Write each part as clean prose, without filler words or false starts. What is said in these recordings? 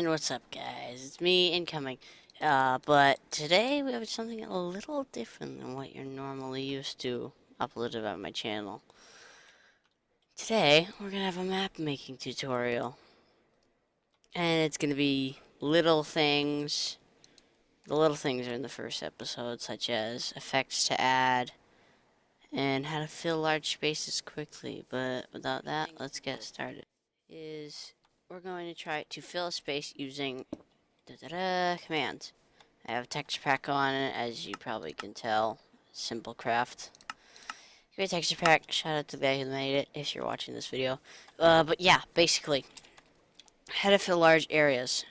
And what's up, guys? It's me, Incoming. But today we have something a little different than what you're normally used to uploaded on my channel. Today, we're gonna have a map making tutorial. And it's gonna be little things. The little things are in the first episode, such as effects to add, and how to fill large spaces quickly. But without that, let's get started. We're going to try to fill a space using commands. I have a texture pack on it, as you probably can tell. Simple craft. Great texture pack. Shout out to the guy who made it, if you're watching this video. But yeah, basically, how to fill large areas.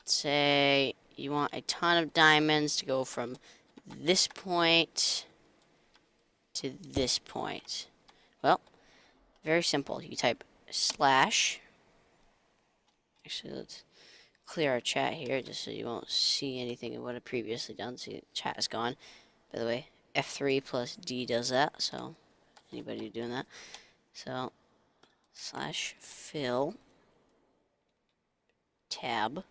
Say you want a ton of diamonds to go from this point to this point. Well, very simple. You type slash. Actually, let's clear our chat here just so you won't see anything of what I've previously done. See, chat is gone. By the way, F3 plus D does that, so anybody doing that. So, slash fill tab,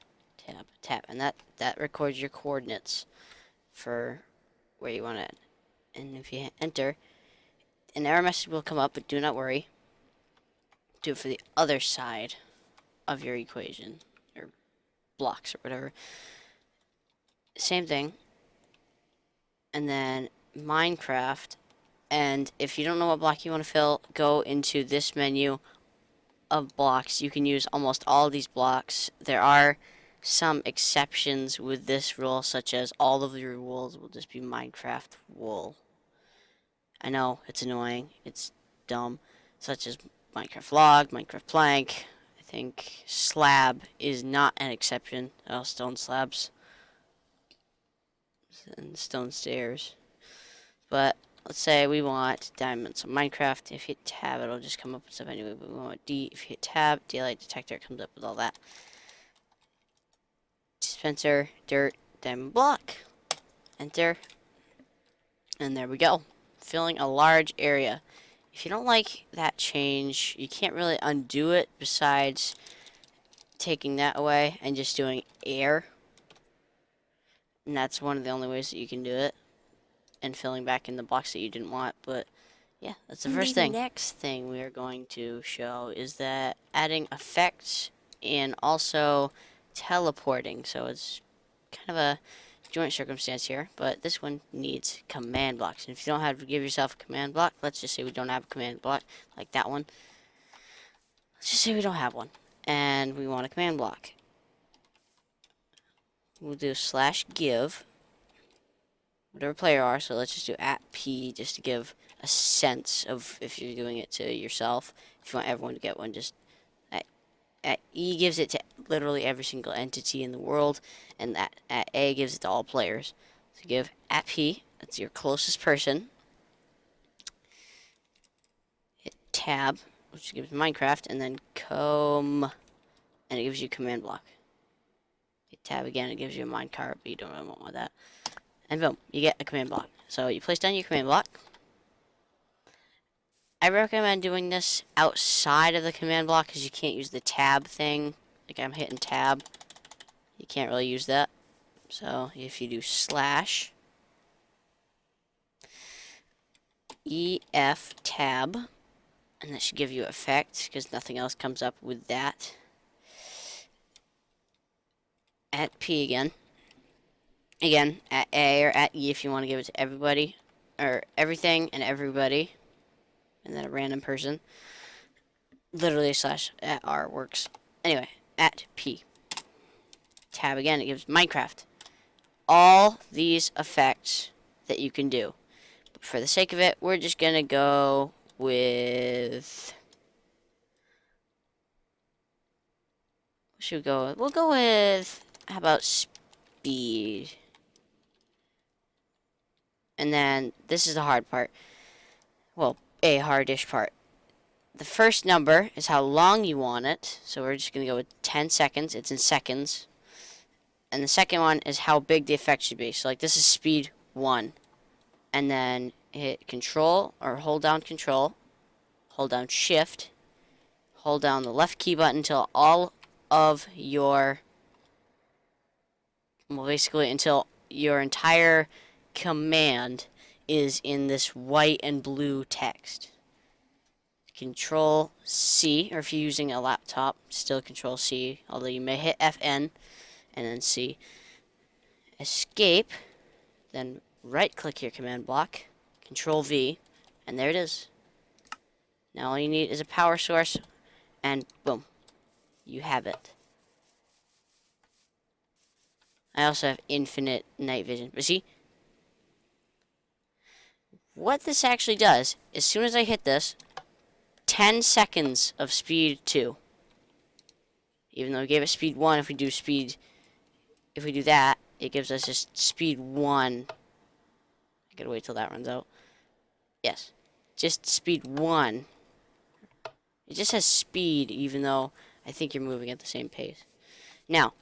and that records your coordinates for where you want it. And if you enter, an error message will come up, but do not worry. Do it for the other side of your equation, or blocks, or whatever. Same thing. And then Minecraft, and if you don't know what block you want to fill, go into this menu of blocks. You can use almost all of these blocks. There are some exceptions with this rule, such as all of your wools will just be Minecraft wool. I know, it's annoying, it's dumb, such as Minecraft log, Minecraft plank. I think slab is not an exception. Oh, stone slabs and stone stairs. But let's say we want diamonds. So Minecraft, if you hit tab, it'll just come up with stuff anyway. But we want D. If you hit tab, daylight detector comes up with all that. Dispenser, dirt, diamond block. Enter. And there we go. Filling a large area. If you don't like that change, you can't really undo it besides taking that away and just doing air. And that's one of the only ways that you can do it. And filling back in the blocks that you didn't want, but yeah, that's the first thing. The next thing we are going to show is that adding effects and also teleporting. So it's kind of a joint circumstance here, but this one needs command blocks. And if you don't have to give yourself a command block, let's just say we don't have a command block like that one. Let's just say we don't have one, and we want a command block. We'll do slash give. Whatever player you are, so let's just do @p just to give a sense of if you're doing it to yourself. If you want everyone to get one, just at E gives it to literally every single entity in the world, and at A gives it to all players. So give @p, that's your closest person. Hit tab, which gives Minecraft, and then com, and it gives you command block. Hit tab again, it gives you a minecart, but you don't really want that. And boom, you get a command block. So you place down your command block. I recommend doing this outside of the command block because you can't use the tab thing. Like I'm hitting tab. You can't really use that. So if you do slash EF tab, and that should give you effect because nothing else comes up with that. @p again. Again, at A or at E if you want to give it to everybody, or everything and everybody, and then a random person. Literally slash at R works. Anyway, @p. Tab again, it gives Minecraft. All these effects that you can do. But for the sake of it, we're just going to go with... What should we go with? We'll go with... How about speed? And then, this is the hard part. Well, a hardish part. The first number is how long you want it. So we're just going to go with 10 seconds. It's in seconds. And the second one is how big the effect should be. So like this is speed 1. And then hit control, or hold down control. Hold down shift. Hold down the left key button until all of your, well, basically until your entire command is in this white and blue text. Control C, or if you're using a laptop, still Control C, although you may hit FN and then C. Escape, then right click your command block, Control V, and there it is. Now all you need is a power source, and boom, you have it. I also have infinite night vision, but see, what this actually does, as soon as I hit this, 10 seconds of speed 2. Even though we gave it speed 1, if we do that, it gives us just speed 1. I gotta wait till that runs out. Yes. Just speed 1. It just has speed, even though I think you're moving at the same pace. Now,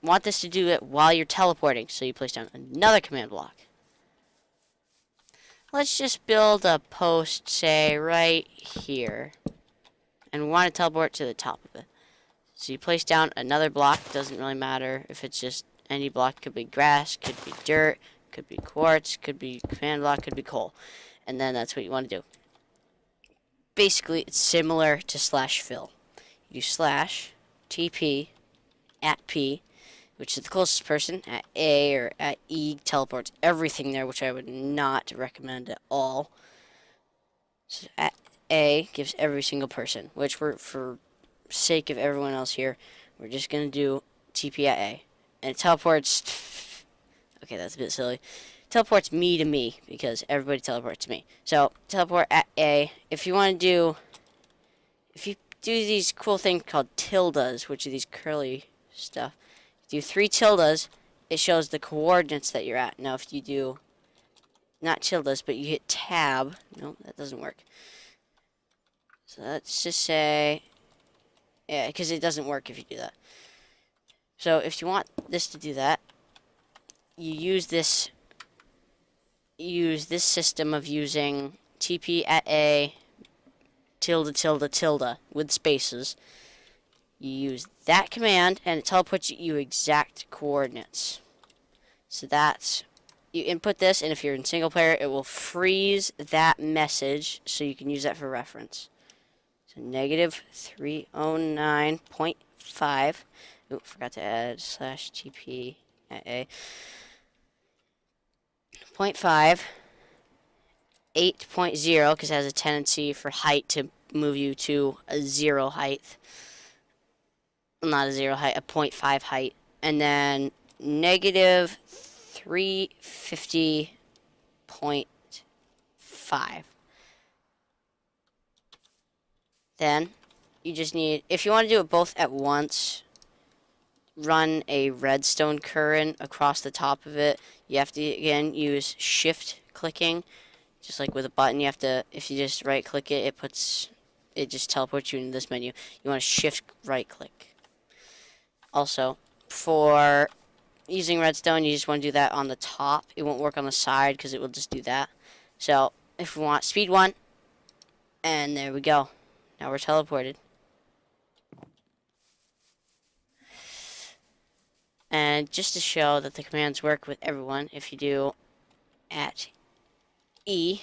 want this to do it while you're teleporting, so you place down another command block. Let's just build a post, say, right here. And we want to teleport to the top of it. So you place down another block. Doesn't really matter if it's just any block. Could be grass, could be dirt, could be quartz, could be command block, could be coal. And then that's what you want to do. Basically, it's similar to /fill. You slash TP at P, which is the closest person, at A or at E, teleports everything there, which I would not recommend at all. So at A gives every single person, which we're, for sake of everyone else here, we're just going to do TP at A. And it teleports, okay, that's a bit silly. Teleports me to me, because everybody teleports to me. So, teleport at A. If you do these cool things called tildes, which are these curly stuff, do 3 tildes, it shows the coordinates that you're at. Now, if you do, not tildes, but you hit tab, no, that doesn't work. So let's just say, yeah, because it doesn't work if you do that. So if you want this to do that, you use this system of using TP at A, tilde, tilde, tilde, with spaces. You use that command, and it teleports you exact coordinates. So that's, you input this, and if you're in single player, it will freeze that message, so you can use that for reference. So negative 309.5. Oop, forgot to add /TP at A. 0.5. 8.0, because it has a tendency for height to move you to a 0 height. Not a 0 height, a 0.5 height. And then negative 350.5. Then you just need, if you want to do it both at once, run a redstone current across the top of it. You have to, again, use shift clicking. Just like with a button, you have to, if you just right click it, it just teleports you into this menu. You want to shift right click. Also, for using redstone, you just want to do that on the top. It won't work on the side because it will just do that. So, if we want speed 1, and there we go. Now we're teleported. And just to show that the commands work with everyone, if you do at E,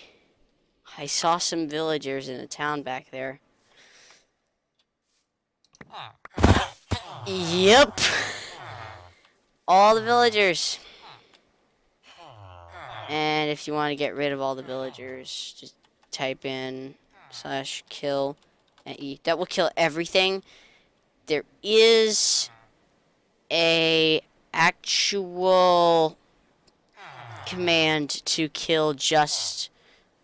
I saw some villagers in a town back there. Yep. All the villagers. And if you want to get rid of all the villagers, just type in /kill at E. That will kill everything. There is a actual command to kill just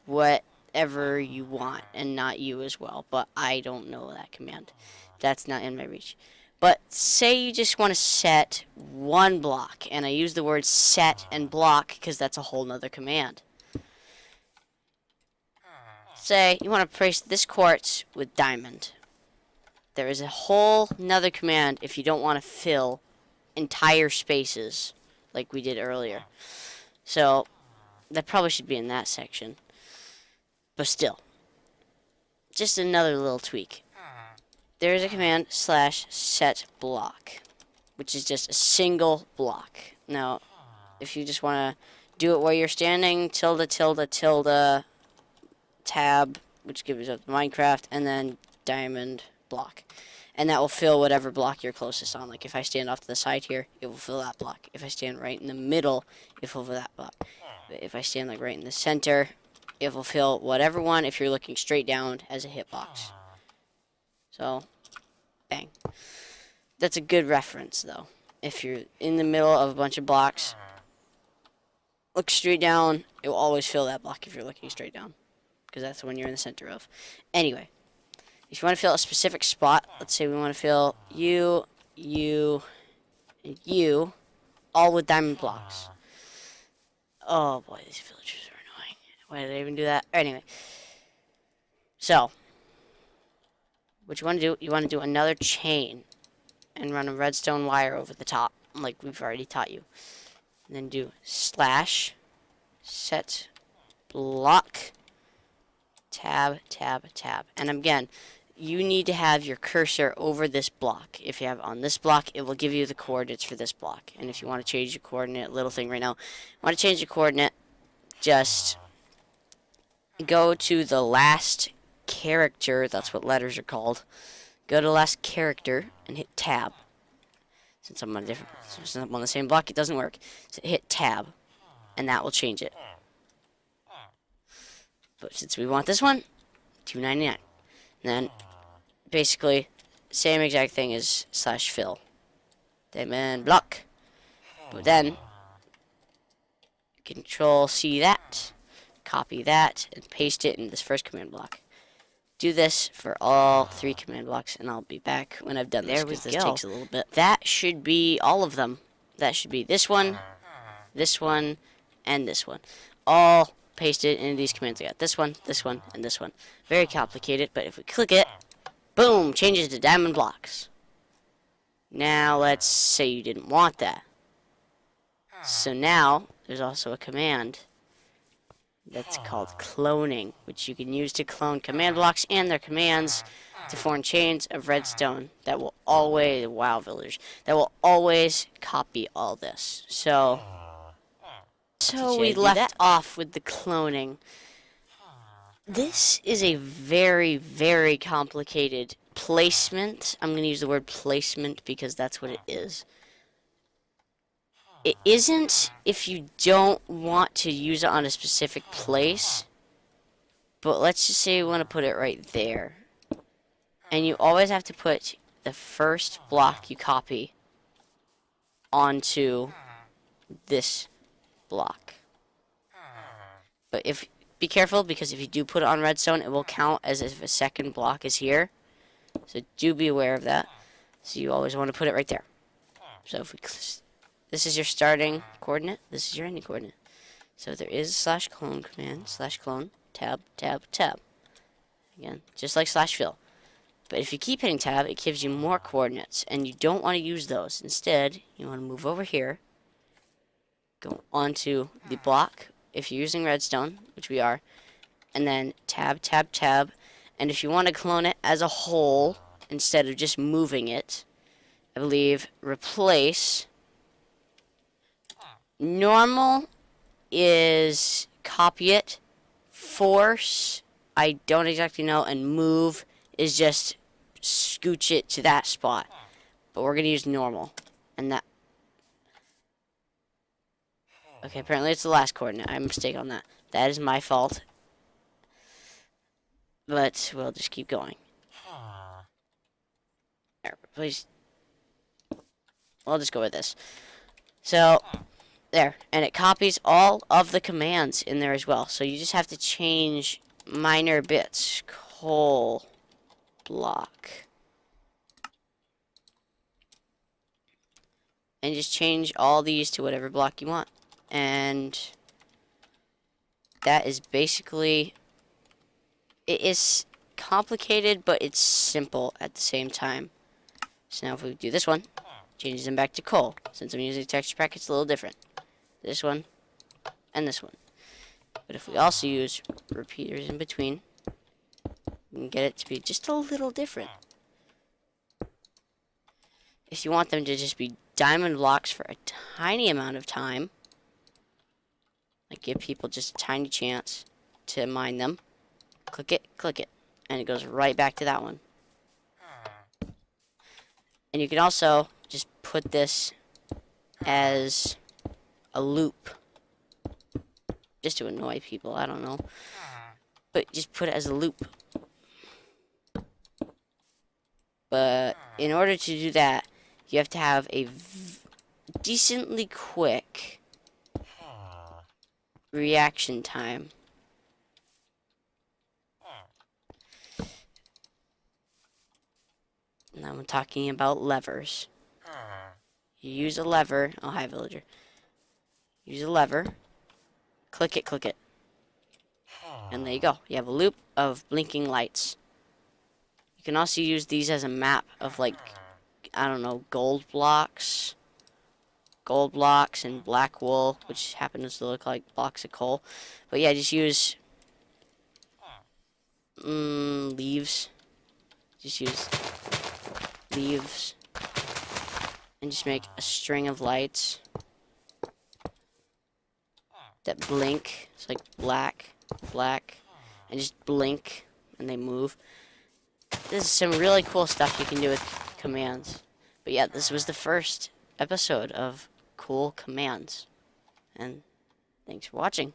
whatever you want, and not you as well, but I don't know that command. That's not in my reach. But say you just want to set 1 block, and I use the word set and block because that's a whole nother command. Say you want to replace this quartz with diamond. There is a whole nother command if you don't want to fill entire spaces like we did earlier. So that probably should be in that section. But still, just another little tweak. there is a command /setBlock, which is just a single block. Now, if you just want to do it while you're standing, tilde, tilde, tilde, tab, which gives up Minecraft, and then diamond block. And that will fill whatever block you're closest on. Like if I stand off to the side here, it will fill that block. If I stand right in the middle, it will fill that block. But if I stand like right in the center, it will fill whatever one if you're looking straight down as a hitbox. So, bang. That's a good reference though. If you're in the middle of a bunch of blocks, look straight down, it will always fill that block if you're looking straight down. Because that's the one you're in the center of. Anyway, if you want to fill a specific spot, let's say we want to fill you, and you, all with diamond blocks. Oh boy, these villagers are annoying. Why did I even do that? Anyway, so what you want to do, you want to do another chain and run a redstone wire over the top, like we've already taught you. And then do /setBlock, tab, tab, tab. And again, you need to have your cursor over this block. If you have on this block, it will give you the coordinates for this block. And if you want to change your coordinate, little thing right now, want to change your coordinate, just go to the last character, that's what letters are called. Go to the last character and hit tab. Since I'm on the same block, it doesn't work. So hit tab, and that will change it. But since we want this one, $2.99. Then, basically, same exact thing as /fill. Diamond block. But then, Control-C that, copy that, and paste it in this first command block. Do this for all 3 command blocks, and I'll be back when I've done this, because this takes a little bit. That should be all of them. That should be this one, and this one. All pasted into these commands. I got this one, and this one. Very complicated, but if we click it, boom, changes to diamond blocks. Now, let's say you didn't want that. So now, there's also a command that's called cloning, which you can use to clone command blocks and their commands to form chains of redstone that will always, wow, villagers, that will always copy all this. So we left off with the cloning. This is a very, very complicated placement. I'm going to use the word placement because that's what it is. It isn't if you don't want to use it on a specific place, but let's just say you want to put it right there. And you always have to put the first block you copy onto this block. But be careful, because if you do put it on redstone, it will count as if a second block is here. So do be aware of that. So you always want to put it right there. So if we... This is your starting coordinate. This is your ending coordinate. So there is a /clone command. /clone, tab, tab, tab. Again, just like /fill. But if you keep hitting tab, it gives you more coordinates. And you don't want to use those. Instead, you want to move over here. Go onto the block, if you're using redstone, which we are. And then tab, tab, tab. And if you want to clone it as a whole, instead of just moving it, I believe replace... Normal is copy it, force, I don't exactly know, and move is just scooch it to that spot. But we're going to use normal. And that... Okay, apparently it's the last coordinate. I have a mistake on that. That is my fault. But we'll just keep going. Please. I'll just go with this. So... There, and it copies all of the commands in there as well. So you just have to change minor bits. Coal block. And just change all these to whatever block you want. And that is basically... It is complicated, but it's simple at the same time. So now if we do this one, changes them back to coal. Since I'm using texture pack, it's a little different. This one, and this one. But if we also use repeaters in between, we can get it to be just a little different. if you want them to just be diamond blocks for a tiny amount of time, like give people just a tiny chance to mine them, click it, and it goes right back to that one. And you can also just put this as a loop, just to annoy people, I don't know. But just put it as a loop. But in order to do that, you have to have a decently quick reaction time. And I'm talking about levers. You use a lever. Oh, hi, villager. Use a lever. Click it. And there you go. You have a loop of blinking lights. You can also use these as a map of, like, I don't know, gold blocks and black wool, which happens to look like blocks of coal. But yeah, just use leaves. Just use leaves and just make a string of lights that blink. It's like black, and just blink, and they move. This is some really cool stuff you can do with commands. But yeah, this was the first episode of cool commands. And thanks for watching.